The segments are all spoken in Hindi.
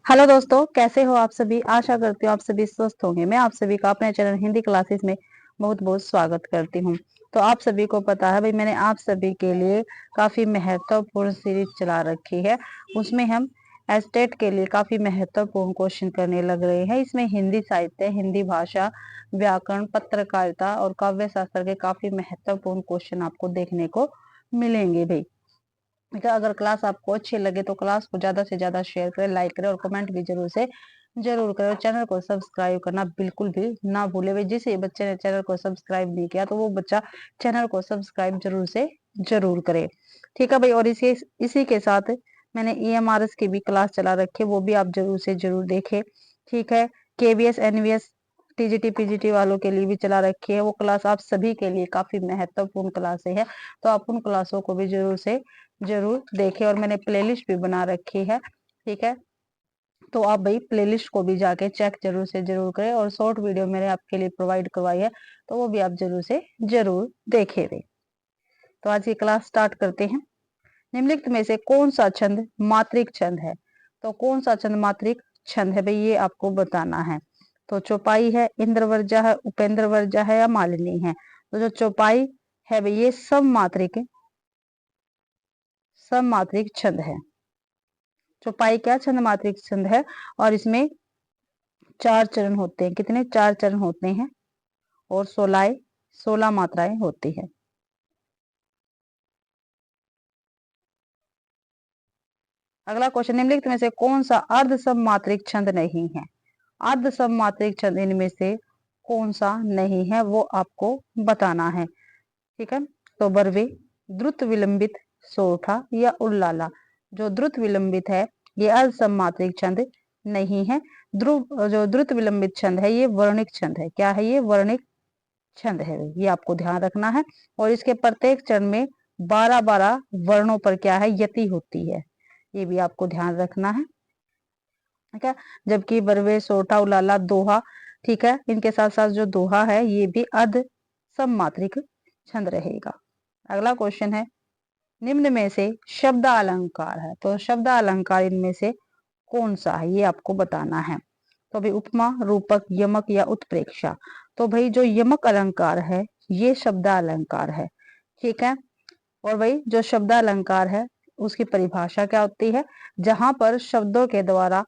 हेलो दोस्तों, कैसे हो आप सभी। आशा करती हूँ आप सभी स्वस्थ होंगे। मैं आप सभी का अपने चैनल हिंदी क्लासेस में बहुत बहुत स्वागत करती हूँ। तो आप सभी को पता है भाई, मैंने आप सभी के लिए काफी महत्वपूर्ण सीरीज चला रखी है। उसमें हम एस्टेट के लिए काफी महत्वपूर्ण क्वेश्चन करने लग रहे हैं। इसमें हिंदी साहित्य, हिंदी भाषा, व्याकरण, पत्रकारिता और काव्य शास्त्र के काफी महत्वपूर्ण क्वेश्चन आपको देखने को मिलेंगे भाई। ठीक है, अगर क्लास आपको अच्छी लगे तो क्लास को ज्यादा से ज्यादा शेयर करें, लाइक करें और कमेंट भी जरूर से जरूर करें। और चैनल को सब्सक्राइब करना बिल्कुल भी ना भूले भाई। जिस बच्चे ने चैनल को सब्सक्राइब नहीं किया तो वो बच्चा चैनल को सब्सक्राइब जरूर से जरूर करे। ठीक है भाई। और इसी इसी के साथ मैंने EMRS की भी क्लास चला रखी है, वो भी आप जरूर से जरूर देखें। ठीक है, KVS NVS TGT PGT वालों के लिए भी चला रखी है। वो क्लास आप सभी के लिए काफी महत्वपूर्ण क्लासे है, तो आप उन क्लासों को भी जरूर से जरूर देखें। और मैंने प्लेलिस्ट भी बना रखी है। ठीक है, तो आप भाई प्लेलिस्ट को भी जाके चेक जरूर से जरूर करें। और शॉर्ट वीडियो मैंने आपके लिए प्रोवाइड करवाई है, तो वो भी आप जरूर से जरूर देखें भाई। तो आज की क्लास स्टार्ट करते हैं। निम्नलिखित में से कौन सा छंद मात्रिक छंद है। तो कौन सा छंद मात्रिक छंद है भाई, ये आपको बताना है। तो चौपाई है, इंद्रवर्जा है, उपेंद्र वर्जा है या मालिनी है। तो जो चौपाई है भाई, ये सब मात्रिक छंद है। चौपाई क्या छंद मात्रिक छंद है। और इसमें 4 चरण होते हैं। कितने? 4 चरण होते हैं और 16 मात्राएं होती है। अगला क्वेश्चन, निम्नलिखित में से कौन सा अर्ध सममात्रिक छंद नहीं है। अर्ध सममात्रिक छंद इनमें से कौन सा नहीं है, वो आपको बताना है। ठीक है, तो बरवे, द्रुत विलंबित, सोरठा या उल्लाला। जो द्रुत विलंबित है ये अर्ध सममात्रिक छंद नहीं है। जो द्रुत विलंबित छंद है ये वर्णिक छंद है। क्या है? ये वर्णिक छंद है, ये आपको ध्यान रखना है। और इसके प्रत्येक चरण में 12-12 वर्णों पर क्या है? यति होती है, ये भी आपको ध्यान रखना है। ठीक है, जबकि बरवे, सोठा, उलाला, दोहा, ठीक है, इनके साथ साथ जो दोहा है ये भी अर्ध सममात्रिक छंद रहेगा। अगला क्वेश्चन है, निम्न में से शब्द अलंकार है। तो शब्द अलंकार इनमें से कौन सा है, ये आपको बताना है। तो भाई उपमा, रूपक, यमक या उत्प्रेक्षा। तो भाई जो यमक अलंकार है ये शब्द अलंकार है। ठीक है, और भाई जो शब्द अलंकार है उसकी परिभाषा क्या होती है? जहां पर शब्दों के द्वारा,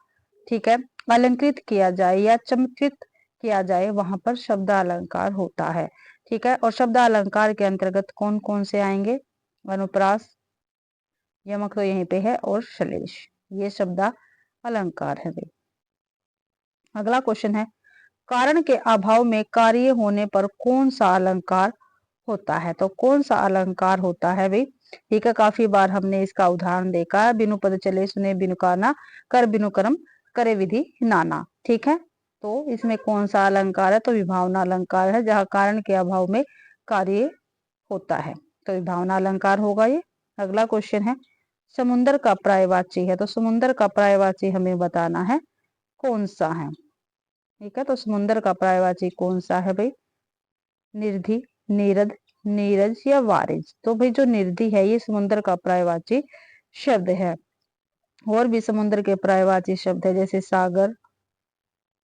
ठीक है, अलंकृत किया जाए या चमत्कृत किया जाए, वहां पर शब्द अलंकार होता है। ठीक है, और शब्द अलंकार के अंतर्गत कौन कौन से आएंगे? अनुप्रास, यमक तो यहीं पे है, और श्लेष, ये शब्द अलंकार है भाई। अगला क्वेश्चन है, कारण के अभाव में कार्य होने पर कौन सा अलंकार होता है। तो कौन सा अलंकार होता है भाई? ठीक है, काफी बार हमने इसका उदाहरण देखा है। बिनु पद चले सुने बिनु काना, कर बिनु कर्म करे विधि नाना। ठीक है, तो इसमें कौन सा अलंकार है? तो विभावना अलंकार है, जहाँ कारण के अभाव में कार्य होता है, तो विभावना अलंकार होगा ये। अगला क्वेश्चन है, समुन्दर का पर्यायवाची है। तो समुन्दर का पर्यायवाची हमें बताना है कौन सा है। ठीक है, तो समुन्दर का पर्यायवाची कौन सा है भाई? निर्धि, नीरद, नीरज या वारिज। तो भाई जो निर्धि है ये समुद्र का पर्यायवाची शब्द है। और भी समुद्र के पर्यायवाची शब्द है, जैसे सागर,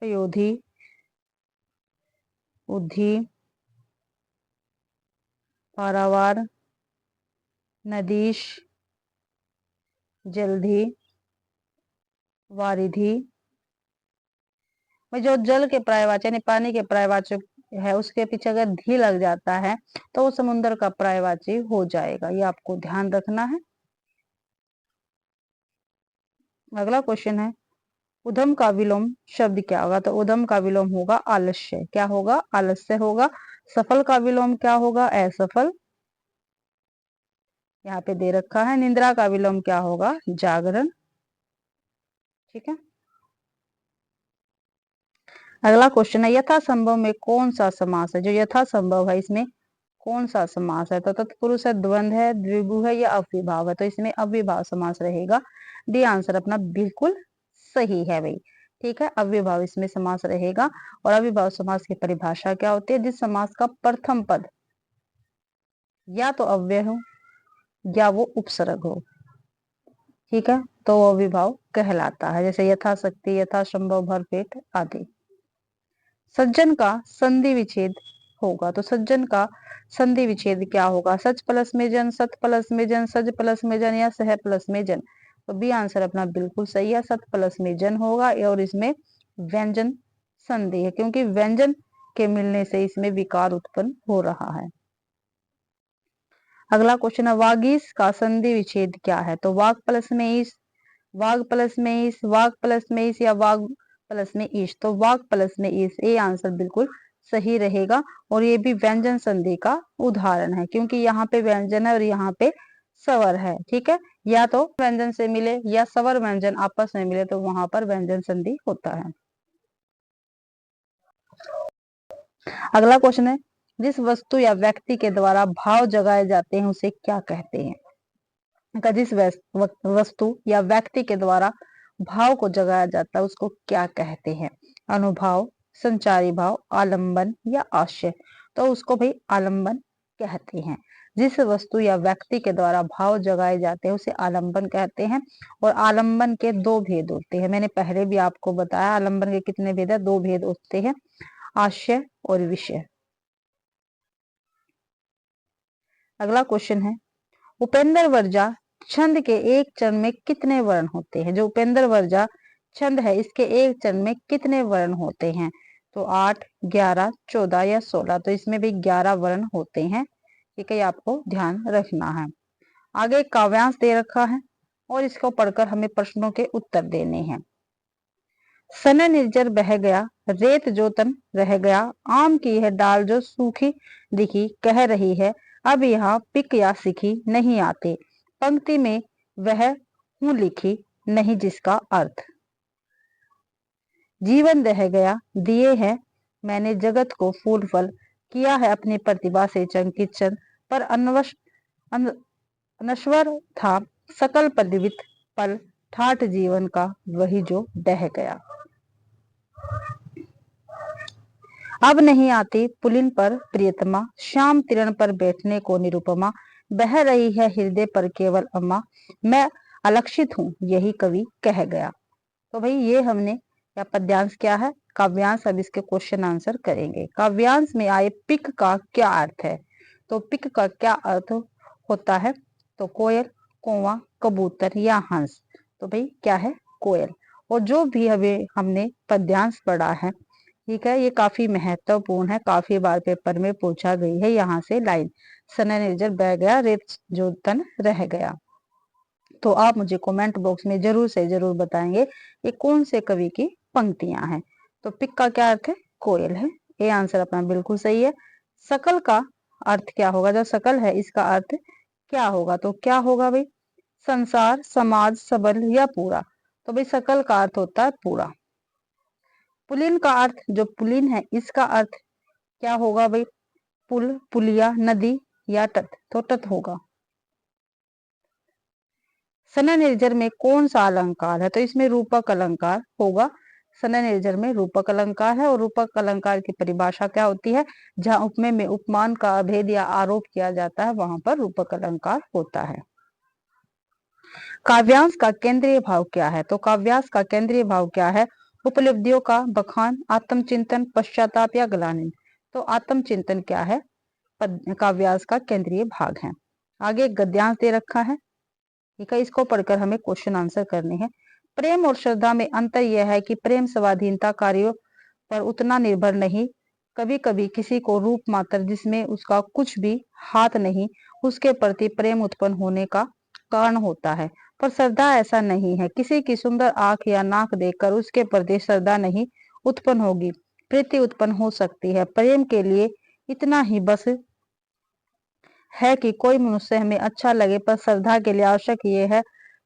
पयोधी, उद्धि, पारावार, नदीश, जलधि, वारिधि। भाई जो जल के पर्यायवाची यानी पानी के पर्यायवाची है उसके पीछे अगर धी लग जाता है तो वो समुद्र का पर्यायवाची हो जाएगा, ये आपको ध्यान रखना है। अगला क्वेश्चन है, उधम का विलोम शब्द क्या होगा। तो उधम का विलोम होगा आलस्य। क्या होगा? आलस्य होगा। सफल का विलोम क्या होगा? असफल, यहाँ पे दे रखा है। निद्रा का विलोम क्या होगा? जागरण। ठीक है, अगला क्वेश्चन है, यथा संभव में कौन सा समास है। जो यथा संभव है इसमें कौन सा समास है। तो तत्पुरुष है, द्वंद्व है, द्विगु है या अव्ययभाव है। तो इसमें अव्ययभाव समास रहेगा। डी आंसर अपना बिल्कुल सही है भाई। ठीक है, अव्ययभाव इसमें समास रहेगा। और अव्ययभाव समास की परिभाषा क्या होती है? जिस समास का प्रथम पद या तो अव्यय हो या वो उपसर्ग हो। ठीक है, तो वो विभाव कहलाता है, जैसे यथाशक्ति, यथासंभव, भरपेट आदि। सज्जन का संधि विच्छेद होगा, तो सज्जन का संधि विच्छेद क्या होगा? सच प्लस में जन, सत प्लस में जन, सज प्लस में जन या सह प्लस में जन। तो बी आंसर अपना बिल्कुल सही है, सत प्लस में जन होगा और इसमें व्यंजन संधि है, क्योंकि व्यंजन के मिलने से इसमें विकार उत्पन्न हो रहा है। अगला क्वेश्चन है, वागीश का संधि विच्छेद क्या है? तो वाग प्लस में ईश, वाग प्लस में ईश, वाग प्लस में ईश या वाग प्लस में ईश। तो वाग प्लस में ईश, ये आंसर बिल्कुल सही रहेगा। और ये भी व्यंजन संधि का उदाहरण है, क्योंकि यहाँ पे व्यंजन है और यहाँ पे स्वर है। ठीक है, या तो व्यंजन से मिले या स्वर व्यंजन आपस में मिले तो वहां पर व्यंजन संधि होता है। अगला क्वेश्चन है, जिस वस्तु या व्यक्ति के द्वारा भाव जगाए जाते हैं उसे क्या कहते हैं? जिस वस्तु या व्यक्ति के द्वारा भाव को जगाया जाता है उसको क्या कहते हैं? अनुभाव, संचारी भाव, आलंबन या आशय। तो उसको भाई आलंबन कहते हैं। जिस वस्तु या व्यक्ति के द्वारा भाव जगाए जाते हैं उसे आलंबन कहते हैं। और आलंबन के दो भेद होते हैं, मैंने पहले भी आपको बताया आलंबन के कितने भेद है, दो भेद होते हैं, आशय और विषय। अगला क्वेश्चन है, उपेंद्र वर्जा छंद के एक चरण में कितने वर्ण होते हैं? जो उपेंद्र वर्जा छंद है इसके एक चरण में कितने वर्ण होते हैं? तो 8, 11, 14 या 16। तो इसमें भी 11 वर्ण होते हैं। ठीक है, ये आपको ध्यान रखना है। आगे काव्यांश दे रखा है और इसको पढ़कर हमें प्रश्नों के उत्तर देने हैं। सन निर्जर बह गया, रेत जो तन रह गया, आम की है डाल जो सूखी दिखी, कह रही है अब यहाँ पिक या सिखी नहीं आते, पंक्ति में वह हूं लिखी नहीं जिसका अर्थ। जीवन रह गया, दिए हैं मैंने जगत को फूल फल, किया है अपनी प्रतिभा से चंकित चंद, पर अनश्वर था सकल परिवित पल, ठाठ जीवन का वही जो बह गया। अब नहीं आती पुलिन पर प्रियतमा, श्याम तिरण पर बैठने को निरुपमा, बह रही है हृदय पर केवल अम्मा, मैं अलक्षित हूँ यही कवि कह गया। तो भाई ये हमने या पद्यांश क्या है, काव्यांश। अब इसके क्वेश्चन आंसर करेंगे। काव्यांश में आए पिक का क्या अर्थ है? तो पिक का क्या अर्थ होता है? तो कोयल, कौवा, कबूतर या हंस। तो भाई क्या है? कोयल। और जो भी हमें हमने पद्यांश पढ़ा है, ठीक है, ये काफी महत्वपूर्ण है, काफी बार पेपर में पूछा गई है। यहाँ से लाइन, सन निर्जर बह गया, रेत जो तन रह गया। तो आप मुझे कमेंट बॉक्स में जरूर से जरूर बताएंगे ये कौन से कवि की पंक्तियां हैं। तो पिक का क्या अर्थ है? कोयल है, ये आंसर अपना बिल्कुल सही है। सकल का अर्थ क्या होगा? जो सकल है इसका अर्थ क्या होगा? तो क्या होगा भाई? संसार, समाज, सबल या पूरा। तो भाई सकल का अर्थ होता है पूरा। पुलिन का अर्थ, जो पुलिन है इसका अर्थ क्या होगा भाई? पुल, पुलिया, नदी या तट। तो तट होगा। सन निर्जर में कौन सा अलंकार है? तो इसमें रूपक अलंकार होगा। सन निर्जर में रूपक अलंकार है और रूपक अलंकार की परिभाषा क्या होती है? जहां उपमेय में उपमान का अभेद या आरोप किया जाता है वहां पर रूपक अलंकार होता है। काव्यांश का केंद्रीय भाव क्या है? तो काव्यांश का केंद्रीय भाव क्या है? उपलब्धियों का बखान, आत्मचिंतन, पश्चाताप या ग्लानि। तो आत्मचिंतन क्या है? काव्यांश का केंद्रीय भाग है। आगे गद्यांश दे रखा है, ठीक है, इसको पढ़कर हमें क्वेश्चन आंसर करने हैं। प्रेम और श्रद्धा में अंतर यह है कि प्रेम स्वाधीनता कार्यों पर उतना निर्भर नहीं, कभी कभी किसी को रूप मात्र जिसमें उसका कुछ भी हाथ नहीं उसके प्रति प्रेम उत्पन्न होने का कारण होता है, पर श्रद्धा ऐसा नहीं है। किसी की सुंदर आंख या नाक देखकर उसके प्रति श्रद्धा नहीं उत्पन्न होगी, प्रीति उत्पन्न हो सकती है। प्रेम के लिए इतना ही बस है कि कोई मनुष्य हमें अच्छा लगे, पर श्रद्धा के लिए आवश्यक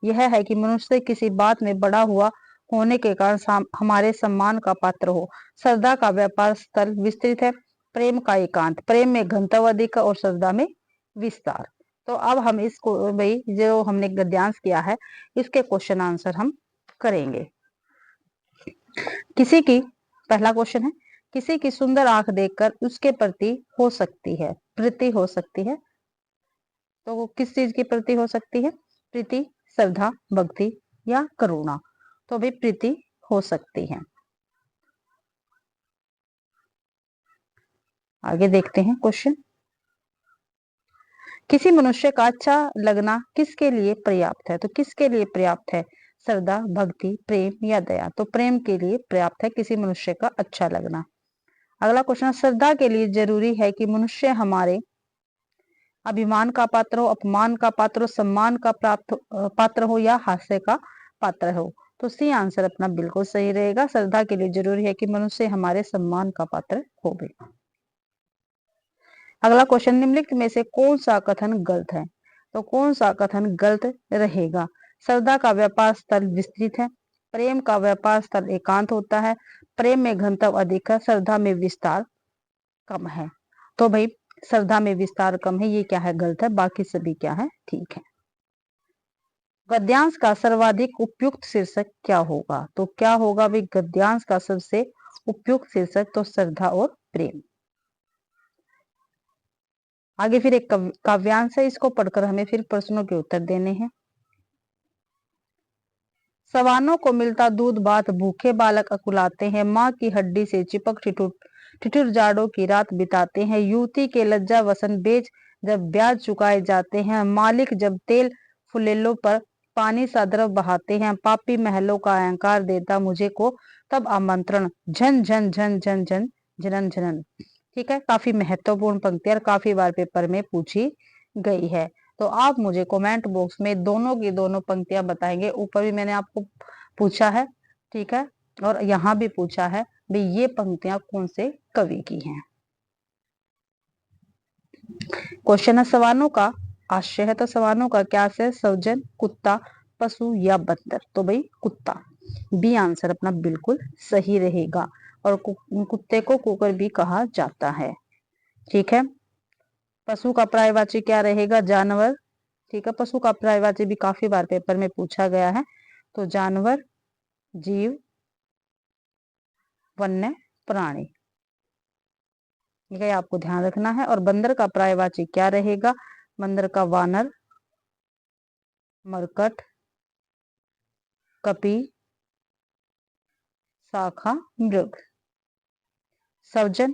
यह है कि मनुष्य किसी बात में बड़ा हुआ होने के कारण हमारे सम्मान का पात्र हो। श्रद्धा का व्यापार स्थल विस्तृत है, प्रेम का एकांत। प्रेम में घनत्व अधिक और श्रद्धा में विस्तार। तो अब हम इसको भाई जो हमने गद्यांश किया है इसके क्वेश्चन आंसर हम करेंगे। किसी की, पहला क्वेश्चन है, किसी की सुंदर आंख देखकर उसके प्रति हो सकती है, प्रीति हो सकती है। तो वो किस चीज की प्रति हो सकती है? प्रीति श्रद्धा, भक्ति या करुणा। तो भी प्रीति हो सकती है। आगे देखते हैं क्वेश्चन। किसी मनुष्य का अच्छा लगना किसके लिए पर्याप्त है? तो किसके लिए पर्याप्त है? श्रद्धा, भक्ति, प्रेम या दया? तो प्रेम के लिए पर्याप्त है किसी मनुष्य का अच्छा लगना। अगला क्वेश्चन, श्रद्धा के लिए जरूरी है कि मनुष्य हमारे अभिमान का पात्र हो, अपमान का पात्र हो, सम्मान का पात्र हो या हास्य का पात्र हो? तो सी आंसर अपना बिल्कुल सही रहेगा। श्रद्धा के लिए जरूरी है कि मनुष्य हमारे सम्मान का पात्र हो भी। अगला क्वेश्चन, निम्नलिखित में से कौन सा कथन गलत है? तो कौन सा कथन गलत रहेगा? श्रद्धा का व्यापार स्थल विस्तृत है, प्रेम का व्यापार स्थल एकांत होता है, प्रेम में घनत्व अधिक है, श्रद्धा में विस्तार कम है। तो भाई श्रद्धा में विस्तार कम है, ये क्या है? गलत है। बाकी सभी क्या है? ठीक है। गद्यांश का सर्वाधिक उपयुक्त शीर्षक क्या होगा? तो क्या होगा भाई गद्यांश का सबसे उपयुक्त शीर्षक? तो श्रद्धा और प्रेम। आगे फिर एक काव्यांश है, इसको पढ़कर हमें फिर प्रश्नों के उत्तर देने हैं। सवानों को मिलता दूध भात भूखे बालक अकुलाते हैं, माँ की हड्डी से चिपक ठिठुर जाड़ों की रात बिताते हैं, युवती के लज्जा वसन बेच जब ब्याज चुकाए जाते हैं, मालिक जब तेल फुलेलों पर पानी सा द्रव बहाते हैं, पापी महलों का अहंकार देता मुझे को तब आमंत्रण, झन झन झन झन झन झनन झनन। ठीक है, काफी महत्वपूर्ण पंक्ति और काफी बार पेपर में पूछी गई है। तो आप मुझे कमेंट बॉक्स में दोनों की दोनों पंक्तियां बताएंगे। ऊपर भी मैंने आपको पूछा है, ठीक है, और यहाँ भी पूछा है भी ये पंक्तियां कौन से कवि की हैं। क्वेश्चन है सवानों का आशय है, तो सवानों का क्या आशय? सौजन, कुत्ता, पशु या बंदर? तो भाई कुत्ता, बी आंसर अपना बिल्कुल सही रहेगा। और कुत्ते को कुकर भी कहा जाता है। ठीक है, पशु का पर्यायवाची क्या रहेगा? जानवर। ठीक है, पशु का पर्यायवाची भी काफी बार पेपर में पूछा गया है। तो जानवर, जीव, वन्य प्राणी, ये आपको ध्यान रखना है। और बंदर का पर्यायवाची क्या रहेगा? बंदर का वानर, मरकट, कपि, शाखा मृग। सौजन,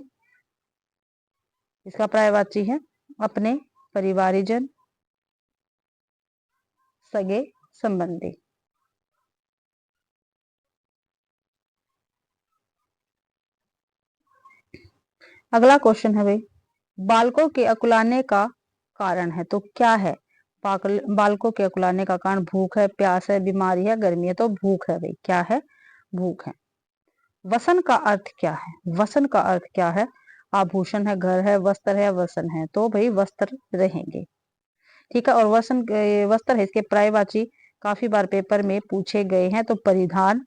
इसका पर्यायवाची है अपने परिवारीजन, सगे संबंधी। अगला क्वेश्चन है भाई, बालकों के अकुलाने का कारण है, तो क्या है? बालकों के अकुलाने का कारण भूख है, प्यास है, बीमारी है, गर्मी है? तो भूख है भाई। क्या है? भूख है। वसन का अर्थ क्या है? वसन का अर्थ क्या है? आभूषण है, घर है, वस्त्र है, वसन है? तो भाई वस्त्र रहेंगे। ठीक है, और वस्त्र है, इसके पर्यायवाची काफी बार पेपर में पूछे गए हैं। तो परिधान,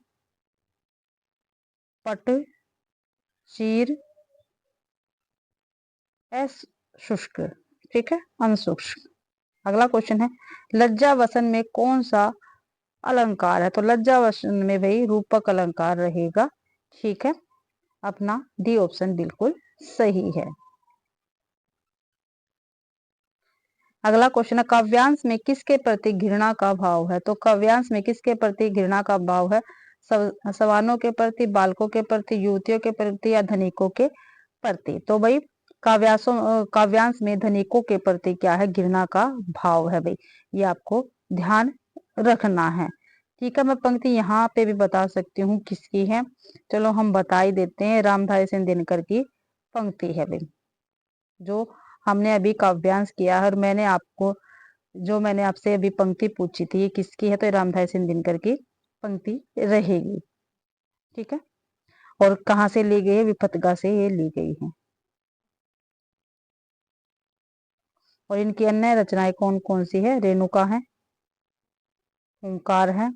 पट, चीर, शुष्क। ठीक है, अनशुष्क। अगला क्वेश्चन है, लज्जा वसन में कौन सा अलंकार है? तो लज्जा वसन में भाई रूपक अलंकार रहेगा। ठीक है, अपना डी ऑप्शन बिल्कुल सही है। अगला क्वेश्चन है, काव्यांश में किसके प्रति घृणा का भाव है? तो काव्यांश में किसके प्रति घृणा का भाव है? सवानों के प्रति, बालकों के प्रति, युवतियों के प्रति या धनिकों के प्रति? तो भाई काव्यांश में धनिकों के प्रति क्या है? घृणा का भाव है भाई, ये आपको ध्यान रखना है। ठीक है, मैं पंक्ति यहाँ पे भी बता सकती हूँ किसकी है। चलो हम बता ही देते हैं, रामधारी सिंह दिनकर की पंक्ति है भाई, जो हमने अभी काव्यांश किया है। और मैंने आपसे अभी पंक्ति पूछी थी ये किसकी है? तो रामधारी सिंह दिनकर की पंक्ति रहेगी। ठीक है, और कहाँ से ली गई है? विपथगा से ये ली गई है। और इनकी अन्य रचनाएं कौन कौन सी है? रेणुका है, ओंकार है,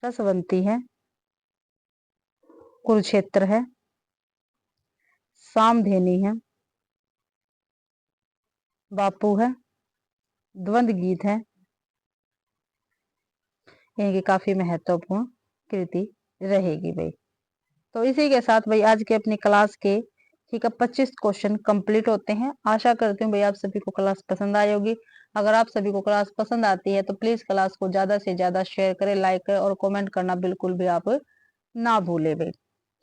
रसवंती है, कुरुक्षेत्र है, सामधेनी है, बापू है, द्वंद गीत है। इनकी काफी महत्वपूर्ण कृति रहेगी भाई। तो इसी के साथ भाई आज के अपनी क्लास के ठीक है 25 क्वेश्चन कंप्लीट होते हैं। आशा करती हूँ भाई आप सभी को क्लास पसंद आई होगी। अगर आप सभी को क्लास पसंद आती है तो प्लीज क्लास को ज्यादा से ज्यादा शेयर करें, लाइक करें और कमेंट करना बिल्कुल भी आप ना भूले भाई।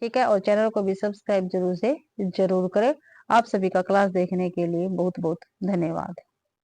ठीक है, और चैनल को भी सब्सक्राइब जरूर से जरूर करें। आप सभी का क्लास देखने के लिए बहुत बहुत धन्यवाद।